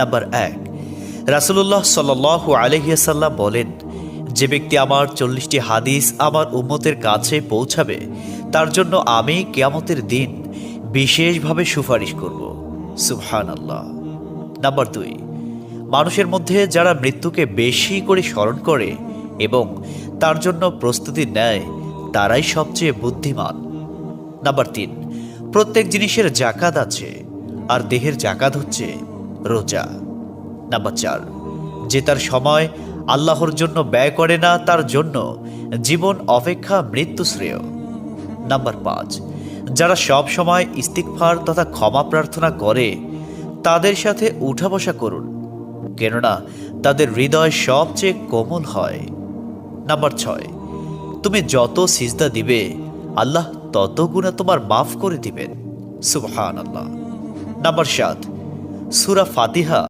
Number ১, রাসূলুল্লাহ সাল্লাল্লাহু আলাইহি ওয়াসাল্লাম বলেন, যে ব্যক্তি আমার ৪০টি হাদিস আমার উম্মতের কাছে পৌঁছাবে তার জন্য আমি কিয়ামতের দিন বিশেষভাবে সুপারিশ করব। সুবহানাল্লাহ। নাম্বার ২, মানুষের মধ্যে যারা মৃত্যুকে বেশি করে স্মরণ করে এবং তার জন্য প্রস্তুতি নেয় তারাই সবচেয়ে বুদ্ধিমান। নাম্বার ৩, প্রত্যেক জিনিসের জাকাত আছে, আর দেহের জাকাত হচ্ছে রোজা। নাম্বার ৪, যে তার সময় আল্লাহর জন্য ব্যয় করে না তার জন্য জীবন অপেক্ষা মৃত্যু শ্রেয়। নাম্বার ৫, যারা সব সময় ইস্তিগফার তথা ক্ষমা প্রার্থনা করে তাদের সাথে উঠা বসা করুন, কেননা তাদের হৃদয় সবচেয়ে কোমল হয়। নাম্বার ৬, তুমি যত সিজদা দিবে আল্লাহ তত গুণা তোমার মাফ করে দিবেন। সুবহানাল্লাহ। নাম্বার ৭, সূরা ফাতিহা